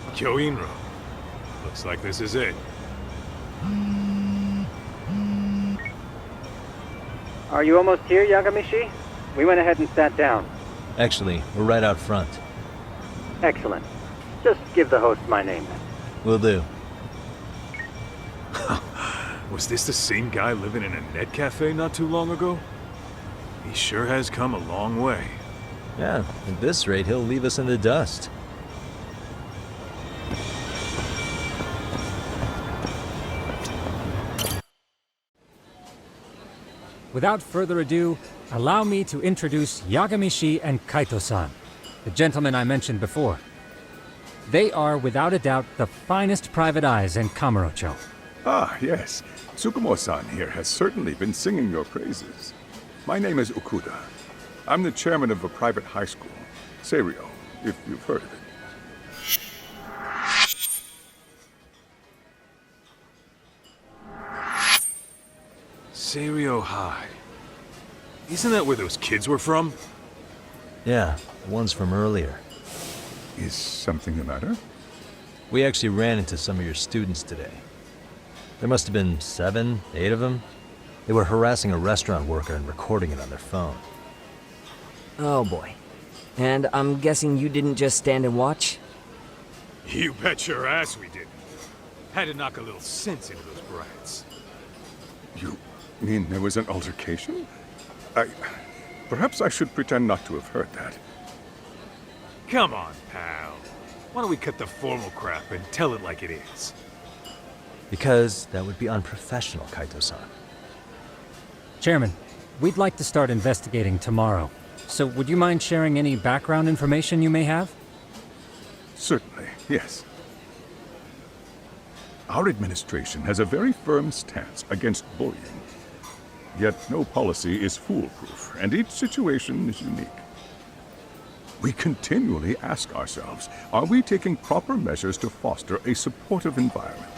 Kyoinro. Looks like this is it. Are you almost here, Yagamishi? We went ahead and sat down. Actually, we're right out front. Excellent. Just give the host my name. Will do. Was this the same guy living in a net cafe not too long ago? He sure has come a long way. Yeah, at this rate, he'll leave us in the dust. Without further ado, allow me to introduce Yagamishi and Kaito-san, the gentlemen I mentioned before. They are, without a doubt, the finest private eyes in Kamurocho. Ah, yes. Tsukumo-san here has certainly been singing your praises. My name is Okuda. I'm the chairman of a private high school, Seiryo, if you've heard of it. Seiryo High. Isn't that where those kids were from? Yeah, the ones from earlier. Is something the matter? We actually ran into some of your students today. There must have been 7, 8 of them. They were harassing a restaurant worker and recording it on their phone. Oh boy. And I'm guessing you didn't just stand and watch? You bet your ass we didn't. Had to knock a little sense into those brats. You mean there was an altercation? Perhaps I should pretend not to have heard that. Come on, pal. Why don't we cut the formal crap and tell it like it is? Because that would be unprofessional, Kaito-san. Chairman, we'd like to start investigating tomorrow. So would you mind sharing any background information you may have? Certainly, yes. Our administration has a very firm stance against bullying. Yet no policy is foolproof, and each situation is unique. We continually ask ourselves, are we taking proper measures to foster a supportive environment?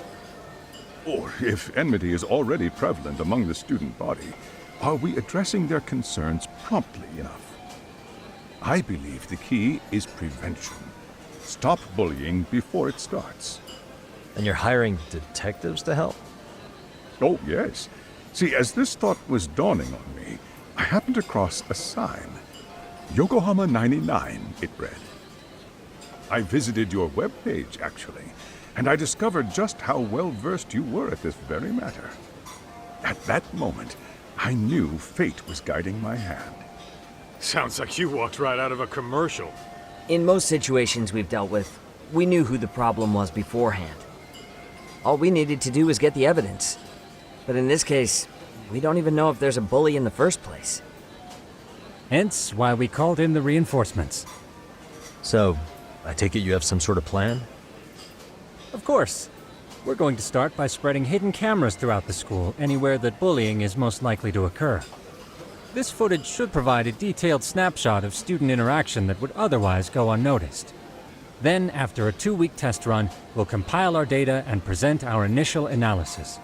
Or, if enmity is already prevalent among the student body, are we addressing their concerns promptly enough? I believe the key is prevention. Stop bullying before it starts. And you're hiring detectives to help? Oh, yes. See, as this thought was dawning on me, I happened across a sign. Yokohama 99, it read. I visited your webpage, actually, and I discovered just how well-versed you were at this very matter. At that moment, I knew fate was guiding my hand. Sounds like you walked right out of a commercial. In most situations we've dealt with, we knew who the problem was beforehand. All we needed to do was get the evidence. But in this case, we don't even know if there's a bully in the first place. Hence why we called in the reinforcements. So, I take it you have some sort of plan? Of course. We're going to start by spreading hidden cameras throughout the school, anywhere that bullying is most likely to occur. This footage should provide a detailed snapshot of student interaction that would otherwise go unnoticed. Then, after a 2-week test run, we'll compile our data and present our initial analysis.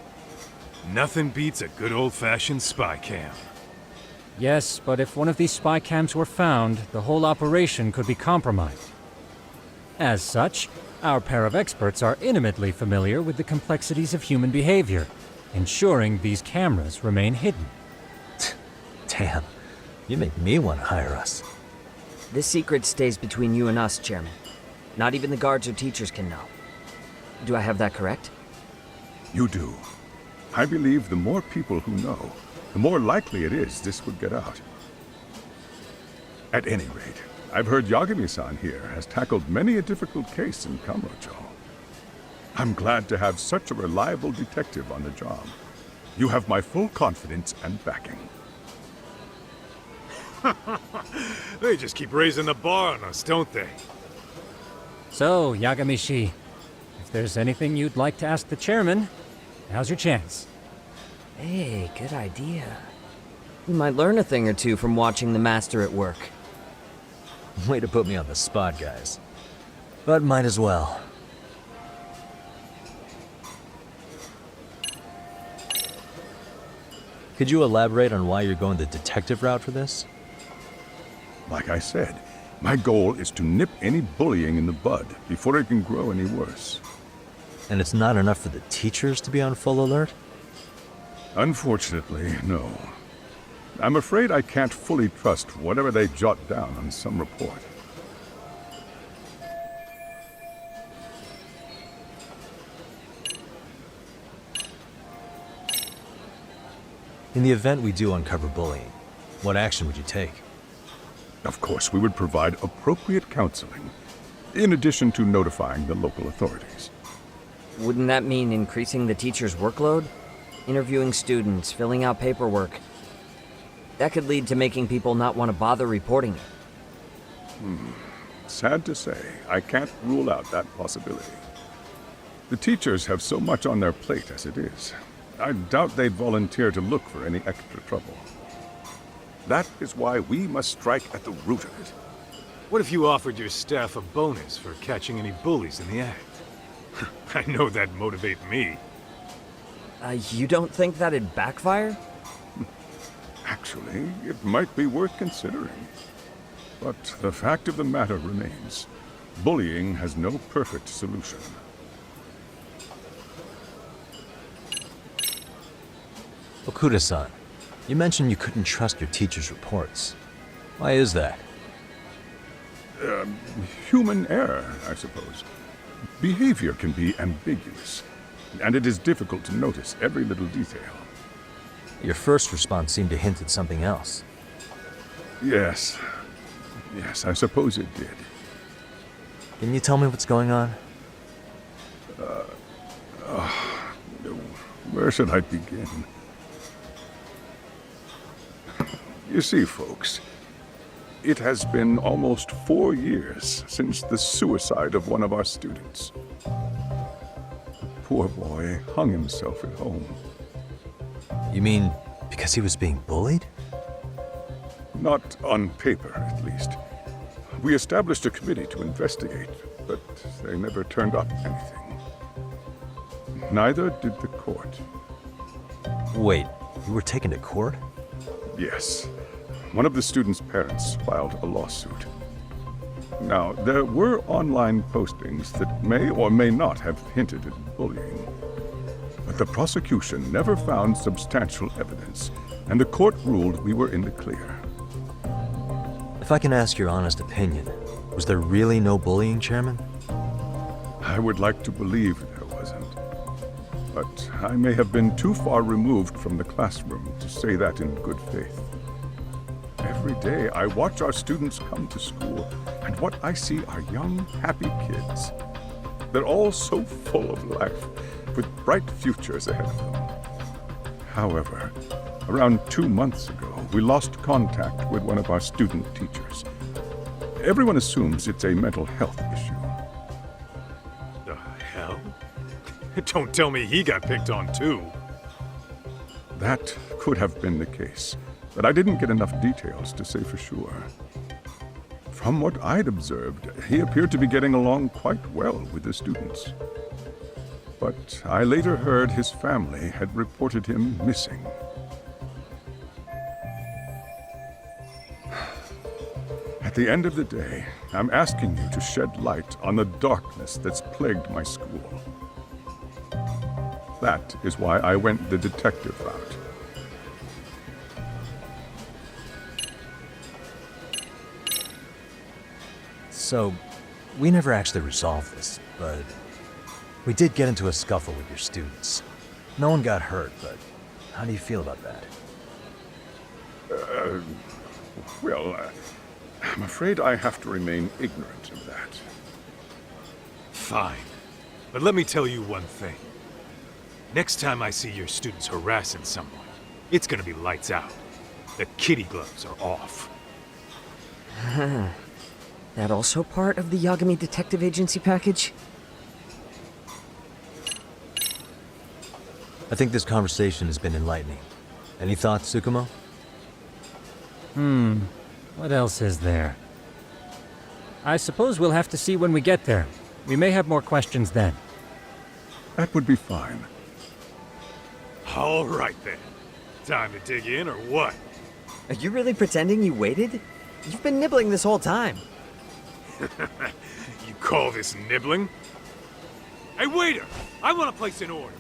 Nothing beats a good old-fashioned spy cam. Yes, but if one of these spy cams were found, the whole operation could be compromised. As such, our pair of experts are intimately familiar with the complexities of human behavior, ensuring these cameras remain hidden. Damn, you make me want to hire us. This secret stays between you and us, Chairman. Not even the guards or teachers can know. Do I have that correct? You do. I believe the more people who know, the more likely it is this would get out. At any rate, I've heard Yagami-san here has tackled many a difficult case in Kamurocho. I'm glad to have such a reliable detective on the job. You have my full confidence and backing. They just keep raising the bar on us, don't they? So, Yagamishi, if there's anything you'd like to ask the chairman, now's your chance. Hey, good idea. We might learn a thing or two from watching the master at work. Way to put me on the spot, guys. But might as well. Could you elaborate on why you're going the detective route for this? Like I said, My goal is to nip any bullying in the bud before it can grow any worse. And it's not enough for the teachers to be on full alert? Unfortunately, no. I'm afraid I can't fully trust whatever they jot down on some report. In the event we do uncover bullying, what action would you take? Of course, we would provide appropriate counseling, in addition to notifying the local authorities. Wouldn't that mean increasing the teacher's workload? Interviewing students, filling out paperwork. That could lead to making people not want to bother reporting it. Sad to say, I can't rule out that possibility. The teachers have so much on their plate as it is. I doubt they'd volunteer to look for any extra trouble. That is why we must strike at the root of it. What if you offered your staff a bonus for catching any bullies in the act? I know that'd motivate me. You don't think that'd backfire? Actually, it might be worth considering. But the fact of the matter remains, bullying has no perfect solution. Okuda-san, you mentioned you couldn't trust your teacher's reports. Why is that? Human error, I suppose. Behavior can be ambiguous, and it is difficult to notice every little detail. Your first response seemed to hint at something else. Yes, I suppose it did. Can you tell me what's going on? Where should I begin? You see, folks, it has been almost 4 years since the suicide of one of our students. Poor boy hung himself at home. You mean because he was being bullied? Not on paper, at least. We established a committee to investigate, but they never turned up anything. Neither did the court. Wait, you were taken to court? Yes. One of the students' parents filed a lawsuit. Now, there were online postings that may or may not have hinted at bullying. But the prosecution never found substantial evidence, and the court ruled we were in the clear. If I can ask your honest opinion, was there really no bullying, Chairman? I would like to believe there wasn't. But I may have been too far removed from the classroom to say that in good faith. Every day I watch our students come to school, and what I see are young, happy kids. They're all so full of life, with bright futures ahead of them. However, around 2 months ago, we lost contact with one of our student teachers. Everyone assumes it's a mental health issue. The hell? Don't tell me he got picked on too. That could have been the case, but I didn't get enough details to say for sure. From what I'd observed, he appeared to be getting along quite well with the students. But I later heard his family had reported him missing. At the end of the day, I'm asking you to shed light on the darkness that's plagued my school. That is why I went the detective route. So, we never actually resolved this, but we did get into a scuffle with your students. No one got hurt, but how do you feel about that? I'm afraid I have to remain ignorant of that. Fine. But let me tell you one thing. Next time I see your students harassing someone, it's gonna be lights out. The kitty gloves are off. That also part of the Yagami Detective Agency package? I think this conversation has been enlightening. Any thoughts, Tsukumo? What else is there? I suppose we'll have to see when we get there. We may have more questions then. That would be fine. All right then. Time to dig in or what? Are you really pretending you waited? You've been nibbling this whole time. You call this nibbling? Hey, waiter! I want to place an order.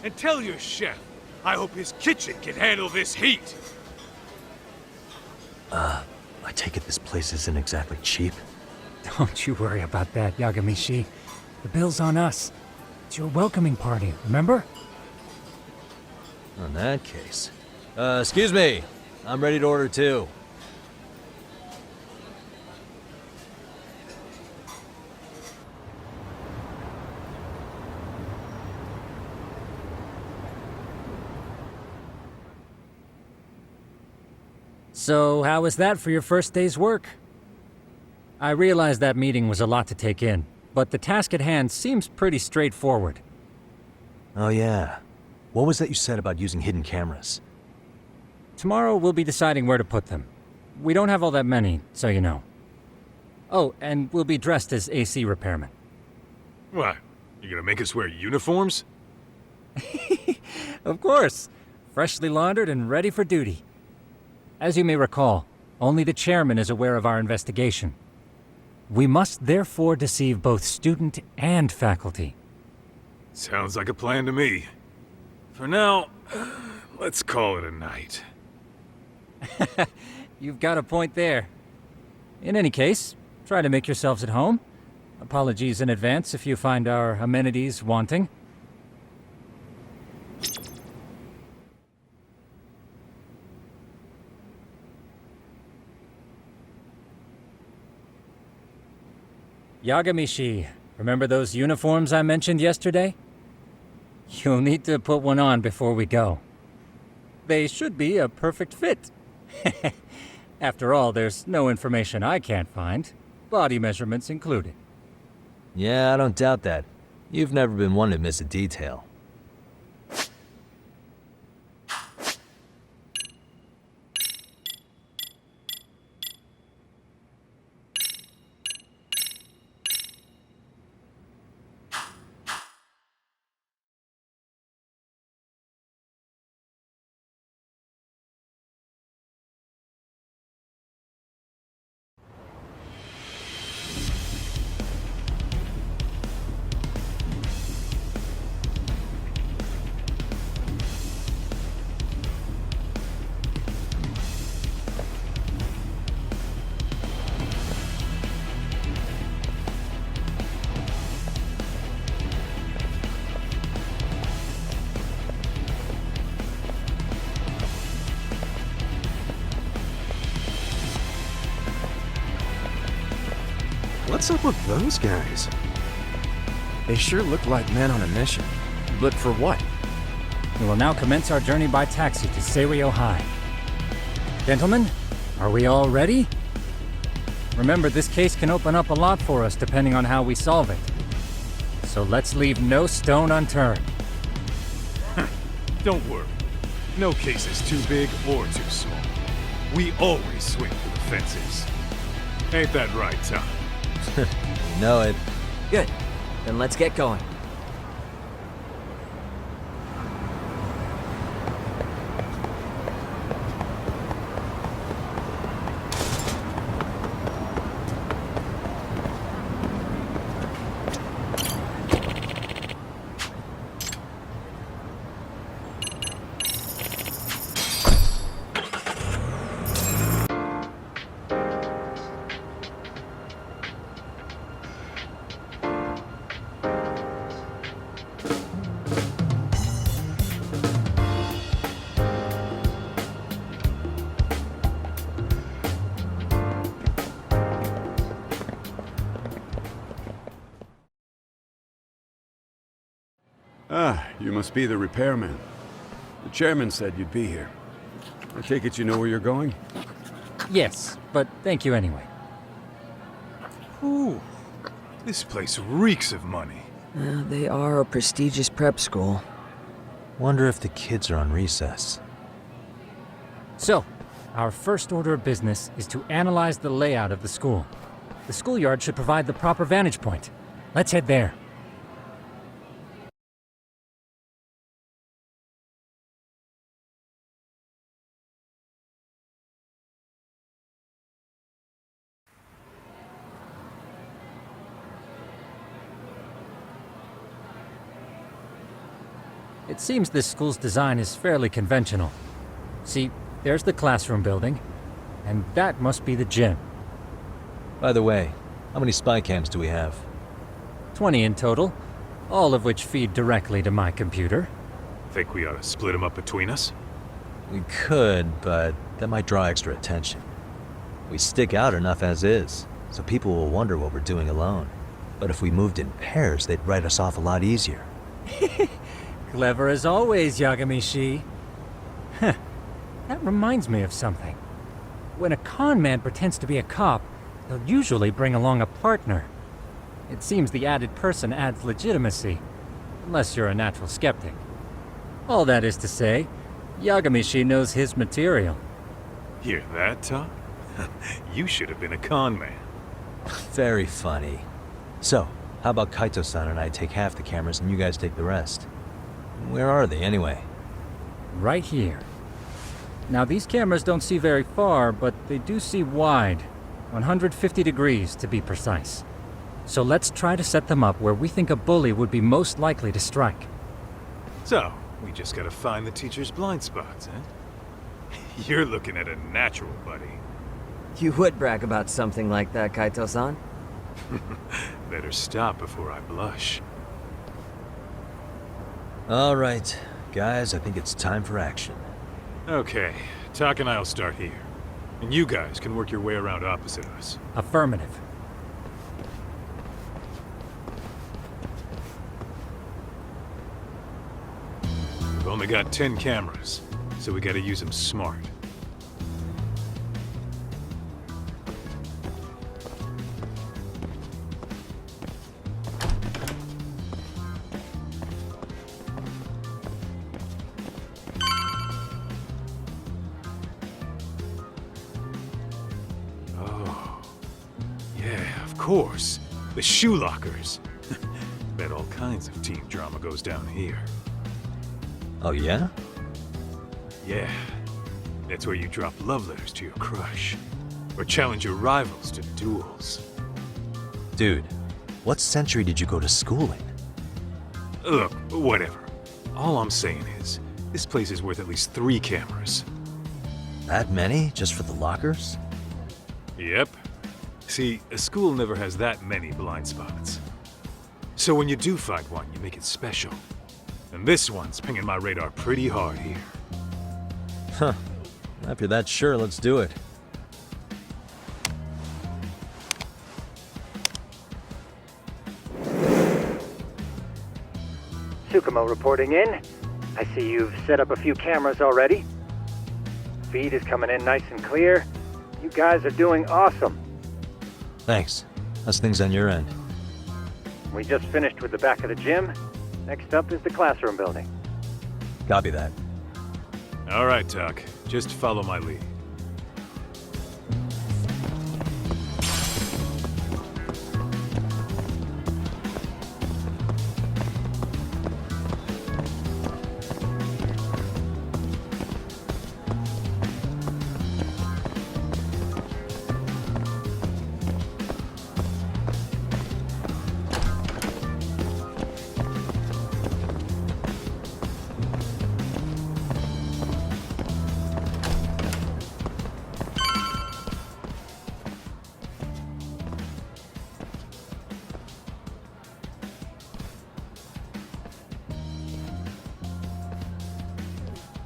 And tell your chef, I hope his kitchen can handle this heat. I take it this place isn't exactly cheap? Don't you worry about that, Yagamishi. The bill's on us. It's your welcoming party, remember? In that case. Excuse me. I'm ready to order too. So, how was that for your first day's work? I realize that meeting was a lot to take in, but the task at hand seems pretty straightforward. Oh yeah. What was that you said about using hidden cameras? Tomorrow we'll be deciding where to put them. We don't have all that many, so you know. Oh, and we'll be dressed as AC repairmen. What? You gonna make us wear uniforms? Of course! Freshly laundered and ready for duty. As you may recall, only the chairman is aware of our investigation. We must therefore deceive both student and faculty. Sounds like a plan to me. For now, let's call it a night. You've got a point there. In any case, try to make yourselves at home. Apologies in advance if you find our amenities wanting. Yagamishi, remember those uniforms I mentioned yesterday? You'll need to put one on before we go. They should be a perfect fit. After all, there's no information I can't find, body measurements included. Yeah, I don't doubt that. You've never been one to miss a detail. What's up with those guys? They sure look like men on a mission. But for what? We will now commence our journey by taxi to Seiryo High. Gentlemen, are we all ready? Remember, this case can open up a lot for us depending on how we solve it. So let's leave no stone unturned. Don't worry. No case is too big or too small. We always swing for the fences. Ain't that right, Tom? You know it. Good. Then let's get going. Ah, you must be the repairman. The chairman said you'd be here. I take it you know where you're going? Yes, but thank you anyway. Ooh, this place reeks of money. They are a prestigious prep school. Wonder if the kids are on recess. So, our first order of business is to analyze the layout of the school. The schoolyard should provide the proper vantage point. Let's head there. It seems this school's design is fairly conventional. See, there's the classroom building, and that must be the gym. By the way, how many spy cams do we have? 20 in total, all of which feed directly to my computer. Think we ought to split them up between us? We could, but that might draw extra attention. We stick out enough as is, so people will wonder what we're doing alone. But if we moved in pairs, they'd write us off a lot easier. Clever as always, Yagami-shi. Huh. That reminds me of something. When a con man pretends to be a cop, they'll usually bring along a partner. It seems the added person adds legitimacy, unless you're a natural skeptic. All that is to say, Yagami-shi knows his material. Hear that, Tom? You should have been a con man. Very funny. So, how about Kaito-san and I take half the cameras and you guys take the rest? Where are they, anyway? Right here. Now, these cameras don't see very far, but they do see wide. 150 degrees, to be precise. So let's try to set them up where we think a bully would be most likely to strike. So, we just gotta find the teacher's blind spots, eh? You're looking at a natural, buddy. You would brag about something like that, Kaito-san. Better stop before I blush. All right, guys, I think it's time for action. Okay, Tak and I'll start here. And you guys can work your way around opposite us. Affirmative. We've only got 10 cameras, so we gotta use them smart. Oh, yeah, of course. The shoe lockers. Bet all kinds of teen drama goes down here. Oh, yeah? Yeah, that's where you drop love letters to your crush. Or challenge your rivals to duels. Dude, what century did you go to school in? Look, whatever. All I'm saying is, this place is worth at least 3 cameras. That many, just for the lockers? Yep. See, a school never has that many blind spots. So when you do find one, you make it special. And this one's pinging my radar pretty hard here. Huh. If you're that sure, let's do it. Tsukumo reporting in. I see you've set up a few cameras already. Feed is coming in nice and clear. You guys are doing awesome. Thanks. How's things on your end? We just finished with the back of the gym. Next up is the classroom building. Copy that. All right, Tak. Just follow my lead.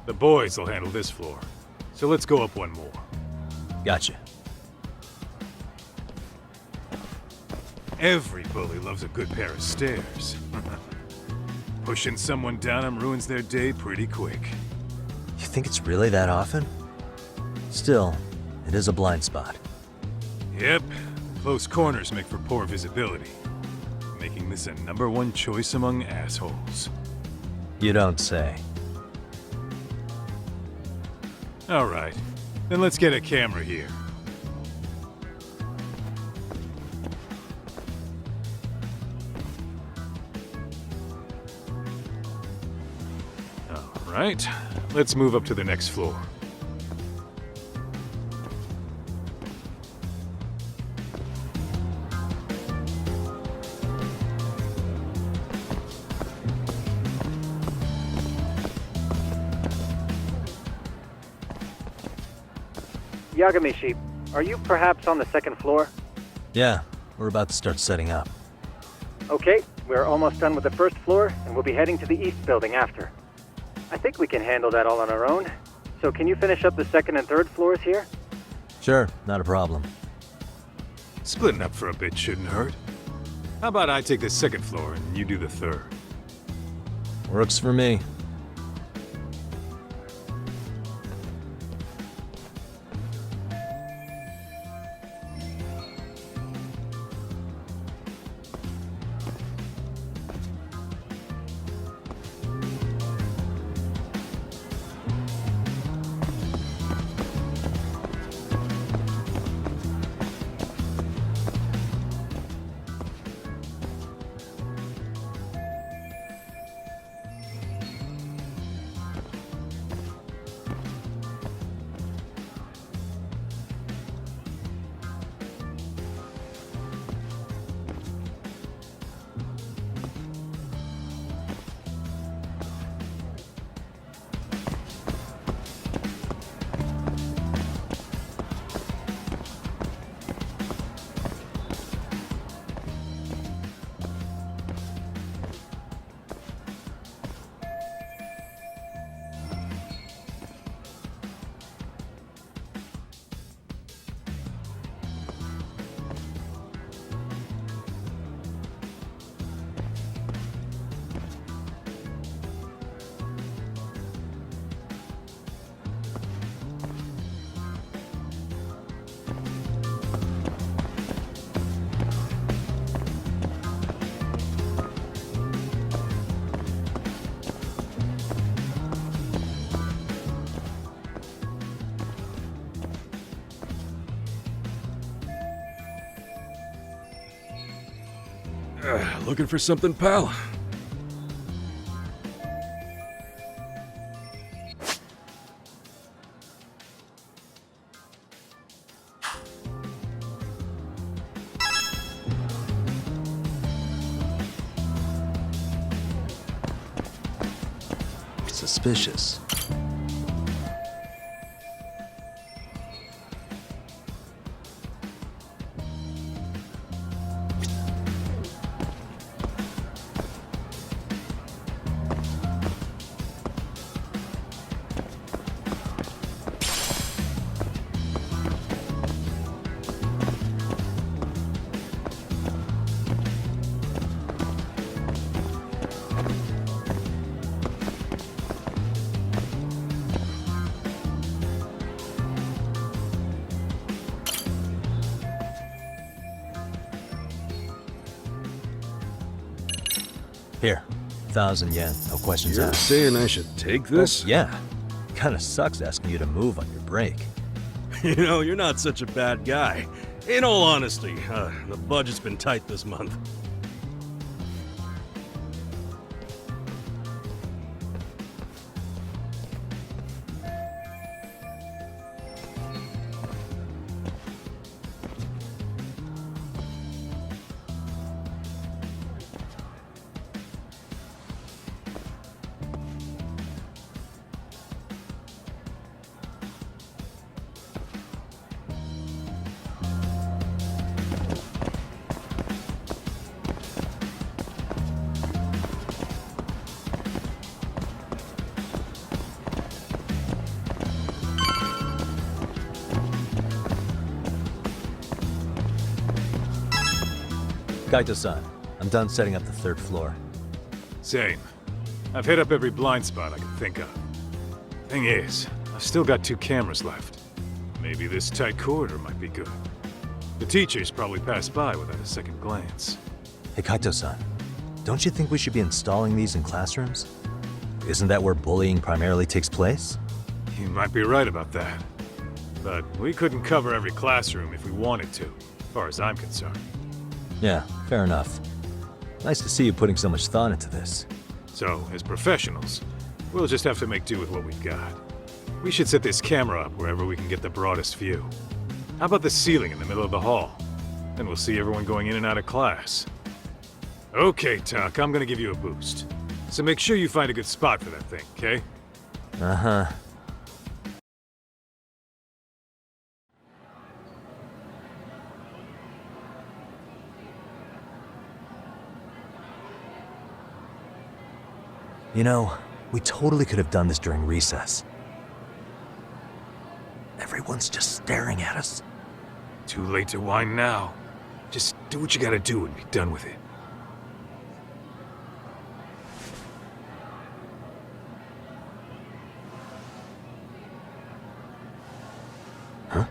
The boys will handle this floor. So let's go up one more. Gotcha. Every bully loves a good pair of stairs. Pushing someone down them ruins their day pretty quick. You think it's really that often? Still, it is a blind spot. Yep, close corners make for poor visibility, making this a #1 choice among assholes. You don't say. All right, then let's get a camera here. All right, let's move up to the next floor. Yagamishi, are you perhaps on the second floor? Yeah, we're about to start setting up. Okay, we're almost done with the first floor, and we'll be heading to the east building after. I think we can handle that all on our own. So can you finish up the second and third floors here? Sure, not a problem. Splitting up for a bit shouldn't hurt. How about I take the second floor and you do the third? Works for me. Looking for something, pal? Suspicious. Here, 1,000 yen, no questions You're asked. saying I should take this? Yeah. Kinda sucks asking you to move on your break. You know, you're not such a bad guy. In all honesty, the budget's been tight this month. Kaito-san, I'm done setting up the third floor. Same. I've hit up every blind spot I can think of. Thing is, I've still got 2 cameras left. Maybe this tight corridor might be good. The teachers probably passed by without a second glance. Hey Kaito-san, don't you think we should be installing these in classrooms? Isn't that where bullying primarily takes place? You might be right about that. But we couldn't cover every classroom if we wanted to, as far as I'm concerned. Yeah, fair enough. Nice to see you putting so much thought into this. So, as professionals, we'll just have to make do with what we've got. We should set this camera up wherever we can get the broadest view. How about the ceiling in the middle of the hall? Then we'll see everyone going in and out of class. Okay, Tak, I'm gonna give you a boost. So make sure you find a good spot for that thing, okay? Uh-huh. You know, we totally could have done this during recess. Everyone's just staring at us. Too late to whine now. Just do what you gotta do and be done with it. Huh?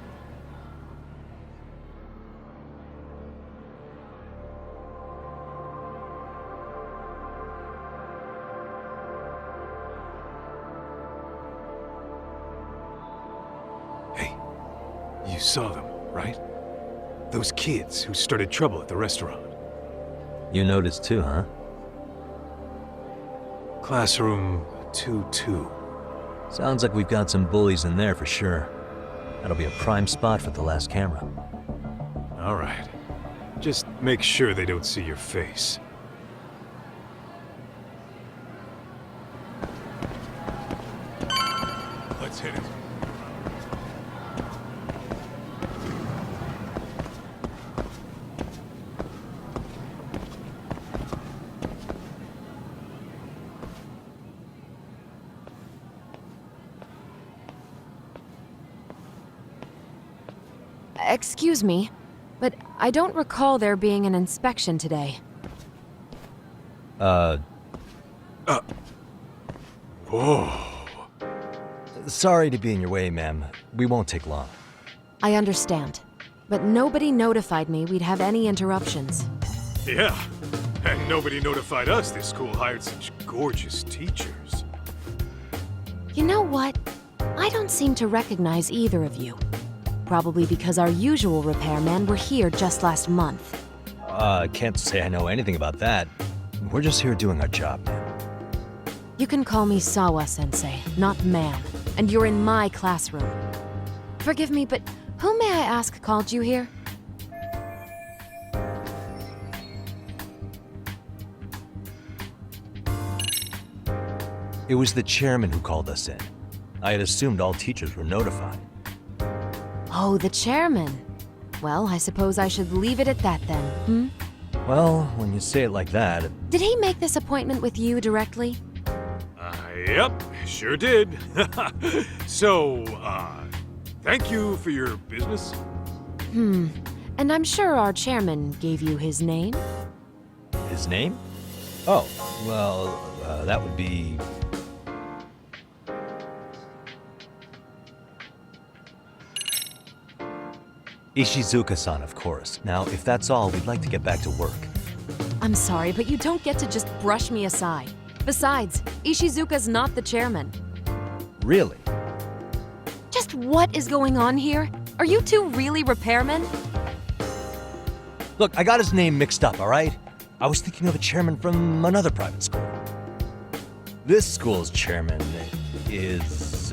Hey, you saw them, right? Those kids who started trouble at the restaurant. You noticed too, huh? Classroom 2-2. Sounds like we've got some bullies in there for sure. That'll be a prime spot for the last camera. All right. Just make sure they don't see your face. Let's hit it. Excuse me, but I don't recall there being an inspection today. Whoa. Sorry to be in your way, ma'am. We won't take long. I understand, but nobody notified me we'd have any interruptions. Yeah. And nobody notified us this school hired such gorgeous teachers. You know what? I don't seem to recognize either of you. Probably because our usual repairmen were here just last month. Can't say I know anything about that. We're just here doing our job, ma'am. You can call me Sawa-sensei, not ma'am, and you're in my classroom. Forgive me, but who may I ask called you here? It was the chairman who called us in. I had assumed all teachers were notified. Oh, the chairman. Well, I suppose I should leave it at that then, hmm? Well, when you say it like that... Did he make this appointment with you directly? Yep, sure did. So, thank you for your business. And I'm sure our chairman gave you his name? His name? Oh, well, that would be... Ishizuka-san, of course. Now, if that's all, we'd like to get back to work. I'm sorry, but you don't get to just brush me aside. Besides, Ishizuka's not the chairman. Really? Just what is going on here? Are you two really repairmen? Look, I got his name mixed up, all right? I was thinking of a chairman from another private school. This school's chairman is,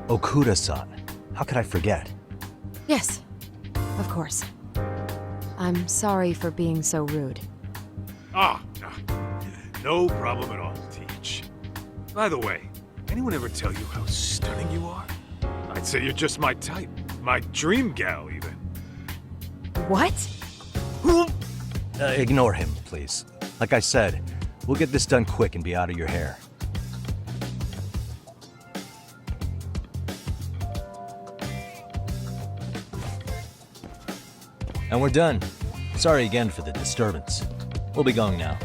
Okuda-san. How could I forget? Yes, of course. I'm sorry for being so rude. No problem at all, Teach. By the way, anyone ever tell you how stunning you are? I'd say you're just my type. My dream gal, even. What? Ignore him, please. Like I said, we'll get this done quick and be out of your hair. And we're done. Sorry again for the disturbance. We'll be going now.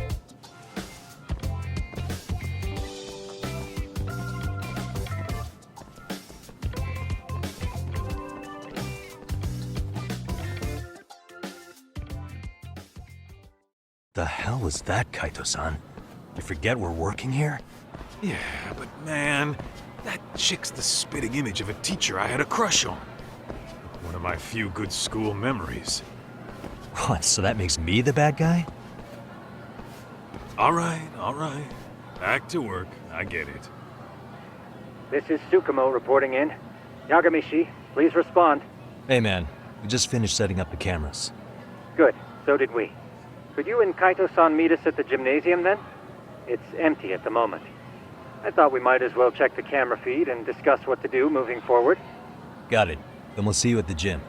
The hell was that, Kaito-san? You forget we're working here? Yeah, but man, that chick's the spitting image of a teacher I had a crush on. One of my few good school memories. What, so that makes me the bad guy? All right. Back to work. I get it. This is Tsukumo reporting in. Yagamishi, please respond. Hey man, we just finished setting up the cameras. Good, so did we. Could you and Kaito-san meet us at the gymnasium then? It's empty at the moment. I thought we might as well check the camera feed and discuss what to do moving forward. Got it. Then we'll see you at the gym.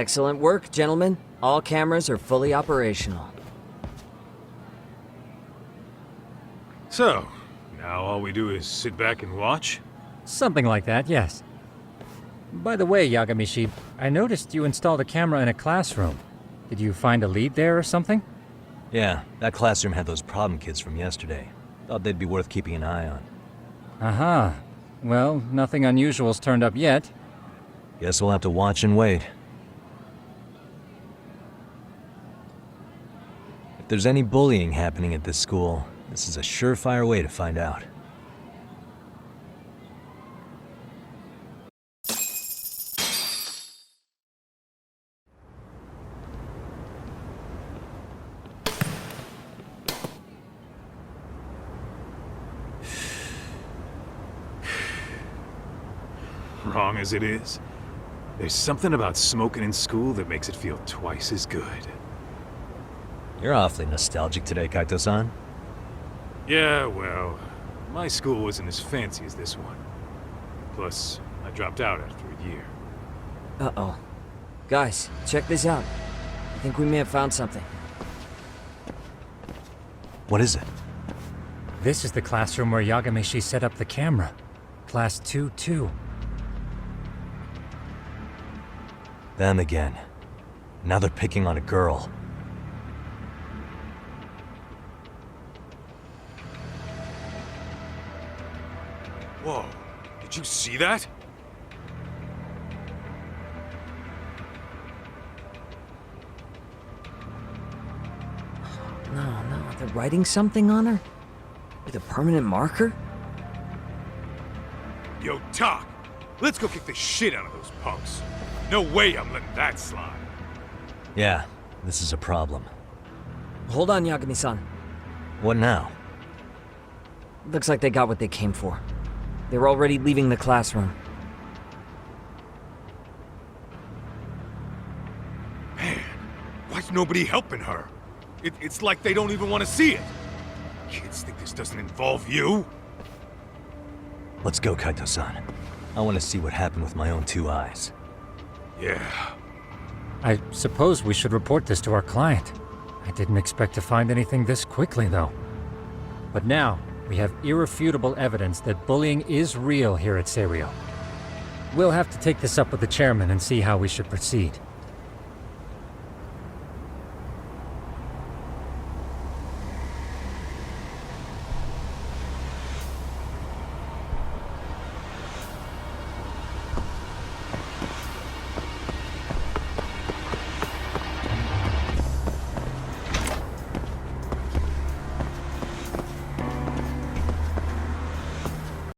Excellent work, gentlemen. All cameras are fully operational. So, now all we do is sit back and watch? Something like that, yes. By the way, Yagamishi, I noticed you installed a camera in a classroom. Did you find a lead there or something? Yeah, that classroom had those problem kids from yesterday. Thought they'd be worth keeping an eye on. Aha. Well, nothing unusual's turned up yet. Guess we'll have to watch and wait. If there's any bullying happening at this school, this is a surefire way to find out. Wrong as it is, there's something about smoking in school that makes it feel twice as good. You're awfully nostalgic today, Kaito-san. Yeah, well, my school wasn't as fancy as this one. Plus, I dropped out after a year. Uh-oh. Guys, check this out. I think we may have found something. What is it? This is the classroom where Yagamishi set up the camera. Class 2-2. Them again. Now they're picking on a girl. Whoa, did you see that? No, they're writing something on her? With a permanent marker? Yo, Talk, let's go kick the shit out of those punks. No way I'm letting that slide. Yeah, this is a problem. Hold on, Yagami-san. What now? Looks like they got what they came for. They were already leaving the classroom. Man, why's nobody helping her? It's like they don't even want to see it. Kids think this doesn't involve you? Let's go, Kaito-san. I want to see what happened with my own two eyes. Yeah. I suppose we should report this to our client. I didn't expect to find anything this quickly, though. But now, we have irrefutable evidence that bullying is real here at Serio. We'll have to take this up with the chairman and see how we should proceed.